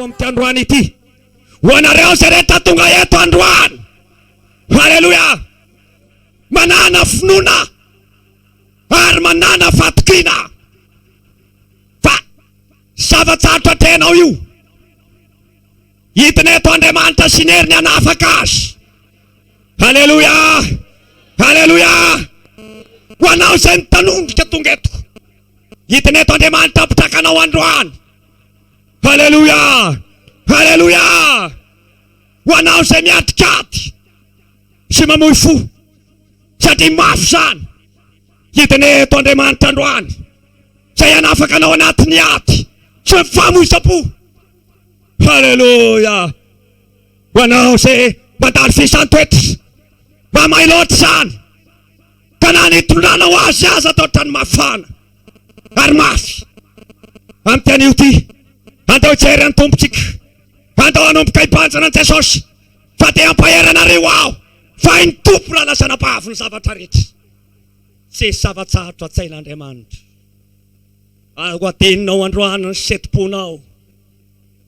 amin'ity androany ity. Ho anareo zay rehetra tonga eto androany. Haleluya. Manana finoana ary manana fatokina. Fa zava-tsarotra tenao io. Hitany eto Andriamanitra sy ny heriny hanafaka azy. Haleluya. Haleluya. Ho anao zay nitanondrika tonga eto. Hitany eto Andriamanitra apitrakanao androany. Haleluya. Haleluya. Ho anao zay miatikady sy mamoy fo satria mafy zany. Hitany eto Andriamanitra androany zay hanafaka anao anatiny aty sy famoiza-po. Haleluya. Ho anao zay mandalo fisantoetra mamay loatra zany ka na nitondranao azy aza atao trano mafana ary mafy. Amin'ny an'io ty andao hijery ny tompotsika, andao hanomboka hibanjana an' Jesosy fa te hampaheranareo aho fa ny tompo lalasana pavo ny zavatra rehetra. Tsy zava-tsarotra an-tsain'Andriamanitra. Ho ateninao androany ny setim-ponao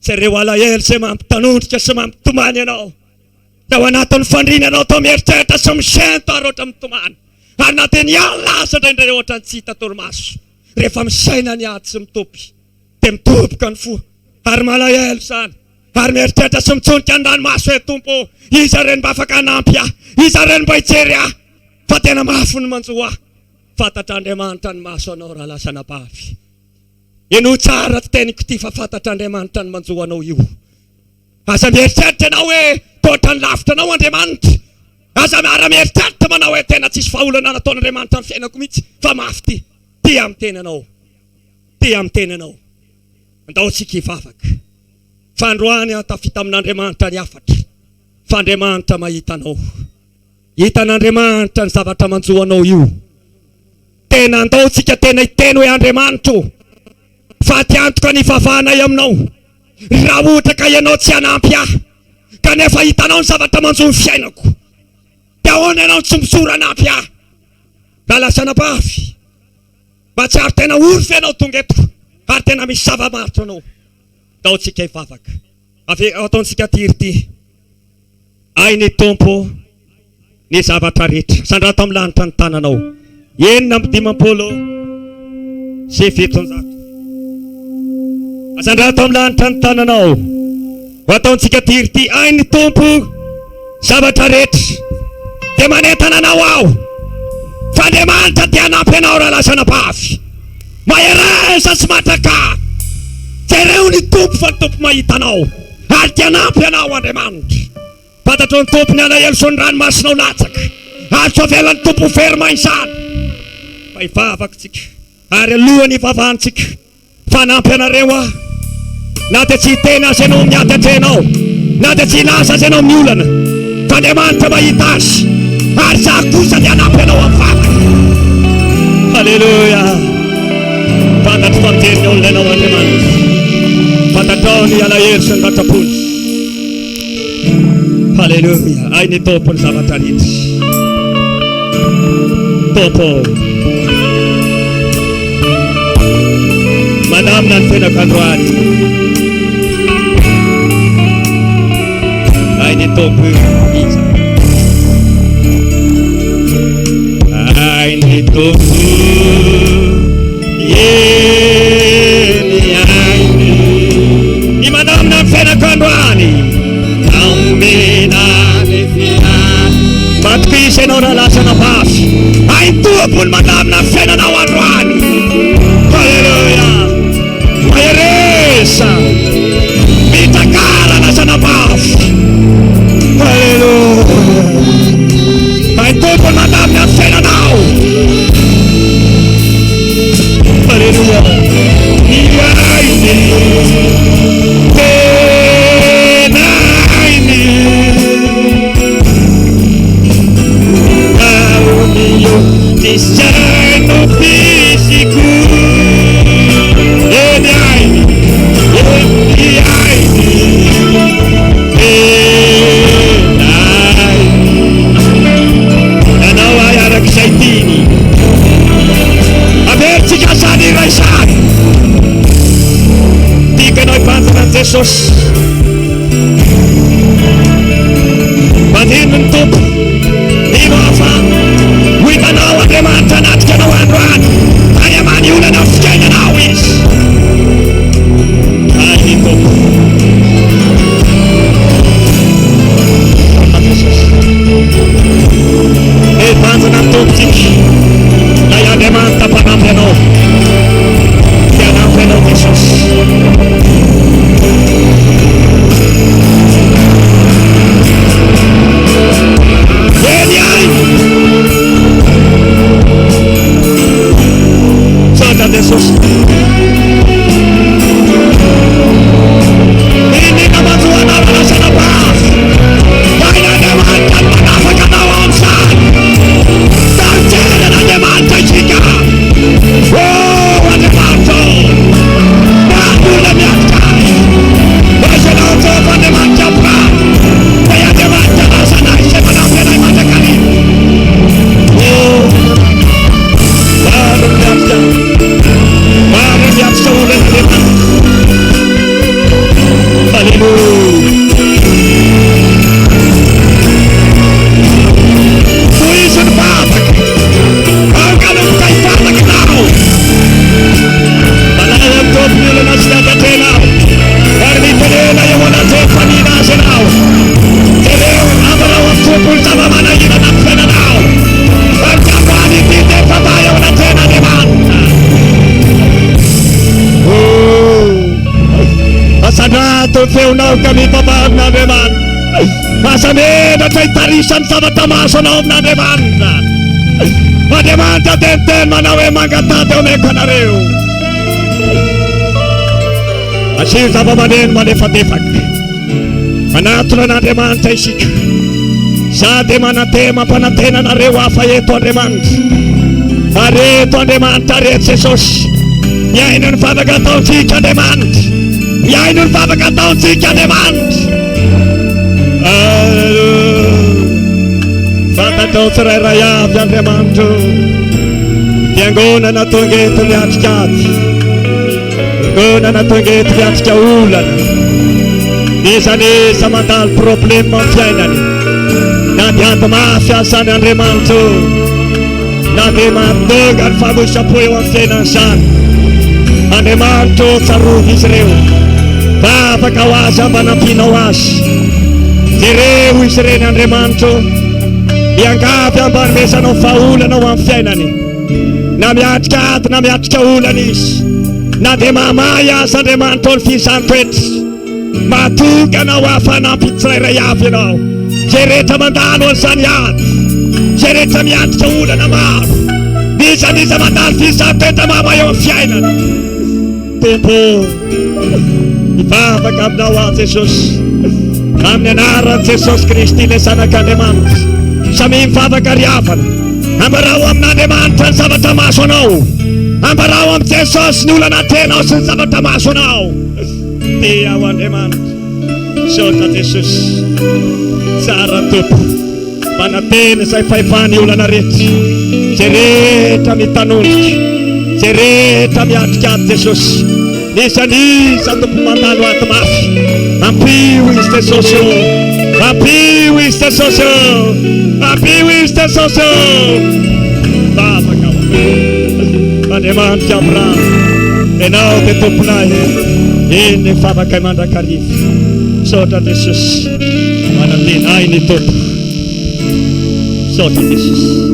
sy ireo alahelo zay mampitanondrika sy mampitomany anao. Ao anatin'ny fandriana anao tao mieritreritra sy misento ary oatra mitomany. Ary na teny alasa indraindray oatra ny tsy hita torimaso. Rehefa misaina ny ady sy mitopy dia mitoboka ny fo ary malahelo zany. Ary mieritreritra sy mitsonika ny ranomaso hoe tompo, iza reny mba afaka hanampy ahy, iza reny mba hijery ahy fa tena mafy ny manjo ahy. Fantatr'Andriamanitra ny maso anao raha lasa napavy. Eno tsara ty teniko ty fa fantatr'Andriamanitra ny manjo anao io. Aza mieritreritra anao hoe totra ny lavitra anao Andriamanitra. Aza miara-mieritreritra manao hoe tena tsisy fahaolana nataon'Andriamanitra amin'ny fiainako mihitsy fa mafy ty. Ty amin'ny tenanao. Ty amin'ny tenanao. Andao tsika hivavaka. Fa androany tafita amin'Andriamanitra ny afatra. Fa Andriamanitra mahita anao. Hitan'Andriamanitra ny zavatra manjo anao io. Tena andao tsika tena hiteny hoe Andriamanitra fa ty antoka ny vavahanay aminao. Raha ohatra ka ianao tsy hanampy ahy kanefa hitanao ny zavatra manjo ny fiainako, dia ahoana ianao tsy misora hanampy ahy. Raha lasa napavy mba tsy ary tena orfy ianao tonga eto ary tena misy zava-marotra anao. Dao tsika hivavaka. Ataontsika tiry ty. Ai ny tompo ny zavatra rehetra. Sandrato amin'ny lanitra ny tananao. 9:50 sy 700. Sandrato amin'ny lanitra ny tananao. Ataontsika tiry ty. Ai ny tompo zavatra rehetra dia manentana anao aho. Fa Andriamanitra dia hanampy anao raha lasa napavy. Mahereza sy matraka. Jereo ny tompo fa ny tompo mahita anao ary dia hanampy anao Andriamanitra. Fantatro ny tompo ny alahelo sy ny ranomasinao latsaka ary tsy avelan'ny tompo ferma izany. Fa hivavaka tsika ary alohany hivavahantsika fa hanampy anareo aho. Na dia tsy hiteny azy ianao miatatrenao, na dia tsy hilaza azy ianao miolana, fa Andriamanitra mahita azy ary za kosa dia hanampy anao amin'ny vavaka. Haleluya. Fantatro fa miteriny olona ianao Andriamanitra. Fantatrao ny alahelo sy ny ratrapony. Haleluya. Ai ny tompo ny zavatra rehetra. Tompo manamina ny tenako androany. Ai ny tompo iza. Ai ny tompo yeni aini ni manamina ny tenako androany. Amina ny fiainana matikisa ianao raha lasa napavy. Ai ny tompo ny manamina ny fiainanao androany. Haleluya. Mahereza mitakara lasa napavy. Haleluya. Ai ny tompo ny manamina ny fiainanao. Haleluya. Discerno fisico e mi hai Jesus. Batin bentuk di bawah kita nawa demanta nat kana wan kaya man yuna na skenya nawis ay itu panza na toptik kaya demanta panameno kaya na peno Jesus. Jesus. Ini nama Tuhan adalah sana paz. Kaya demanta panafaka nawansan. Tarjana na demanta chika. Oh, what demanta. Babu na miakai. Basa na uto pa demanta pra. Kaya demanta na sana isema na pena imata kani. Oh, babu miakai. Feunau kami babag na deman. Masame na kay tarisan sa matamaso na na deman. Mademan ta tenten manawe magatate o mekanareo. Asil sa babaden madefatifak. Manatro na deman ta isik. Sa deman na tema panatena na rewa fayeto deman. Areto deman ta ret Jesus. Yainun fabagaton si ka deman. Yainun fabagaton si ka deman. Fatato raya yang demantu. Yang gona na tunge tuliat kat. Gona na tunge tuliat kaulan. Di sana samantal problem mafianan. Nanti ada mafia sana demantu. Nanti mandog al fabu sapui mafianan san. Ane mantu saru Israel. Papa kawasan bana pinawas. Direu Israel ane mantu. Yang kafir barmesa no faula no wanfenani. Namiatkat ulanis. Na de mamaya sa de mantol fisantwet. Matuka na wafana pitrera yafino. Jereta mandalo sanyat. Jereta miat ula na mar. Bisa mandal fisantwet mama yon fiainan. Tempo. Ipapa kabnawa Jesus. Kamnenara Jesus Kristi le sana kanemant. Samin fava karyapan. Ambarawam na demantan sa batamasonaw. Ambarawam Jesus nula natin o sa batamasonaw. Tiyawan demant. Sota Jesus. Saratup. Panatin sa ipaypani ula na rin. Sireta mi tanul. Sireta mi atkat Jesus. Nisa tu pumandalo at mas. Ampiwis de sosyo. Ampiwis de sosyo. Ampiwis de sosyo. Baba kawan. Paneman jamra. Enau ketuplai. Ini fava kaimanda karif. Sota Jesus. Manatin ay nito. Sota Jesus.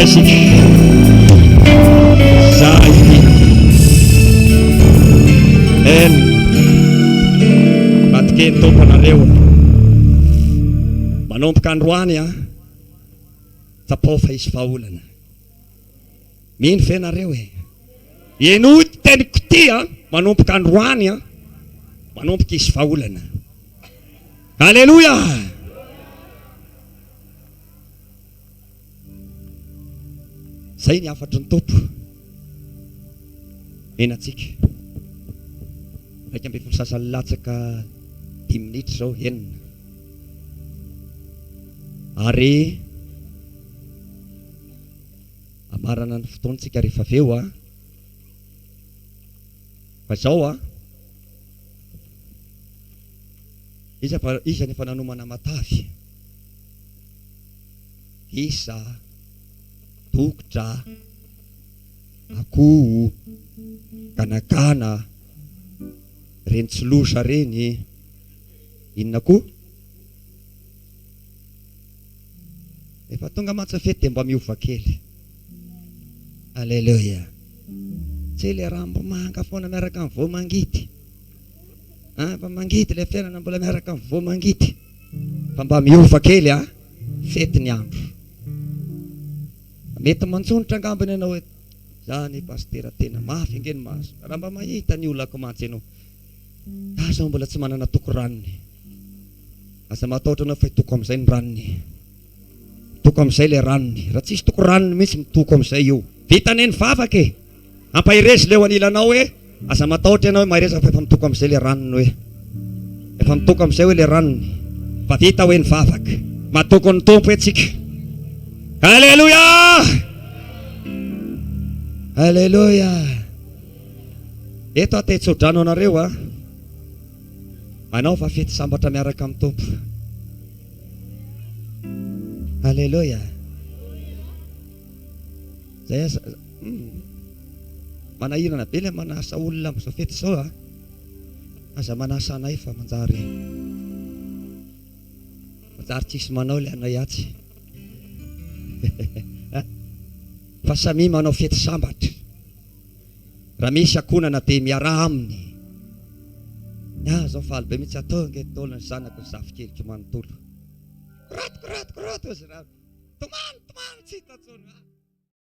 isika. Zay. En. Matikeny tomponareo. Manomboka androany tapofa isy vahaolana. Mino fenareo eno teniko ty manomboka androany manomboka isy vahaolana. Halleluja. Zay ny afatry ny tompo. Enatsika. 1 sasany latsaka 10 minitra zao enina. Ary amarana ny fotoantsika rehefa aveo fa zao iza nefa nanomana matavy isa dokotra akoho ganagana reny tsilosa reny inona koa efa tonga matsafety dia mba miova kely. Alleluia. Tsy le raha manga foana miaraka amin'ny voamangidy. Fa mangidy le fiainana mbola miaraka amin'ny voamangidy. Fa mba miova kely fety ny andro. Mety mantsonitra angambany ianao hoe zany pastera tena mafy ngeny maso. Raha mba mahita ny olona komantsy ianao. Aza mbola tsy manana toko ranony. Asa matahotra anao fa toko amin'izay ny ranony. Toko amin'izay le ranony. Raha tsisy toko ranony mihitsy mitoko amin'izay io. Vitany ny vavaka ampahirezy leo anilanao hoe asa matahotra ianao mahireza fa efa mitoko amin'izay le ranony hoe. Efa mitoko amin'izay hoe le ranony. Fa vita hoe ny vavaka. Matoko ny tompo etsika. Halleluja. Halleluja. Eto tetsodrano anareo anao fa fety sambatra miaraka amin'ny tompo. Halleluja. Zay manahirana be le manasa olona amin'izao fety zao aza manasa anay fa manjary tsisy manao le anay atsy. Fa samy manao fety sambatra. Raha misy akonana dia miaraha aminy. Zao faly be mihitsy atao ngetolony zanako ny zafikelyky manontolo. Korato. Tomany tsy hita tsony.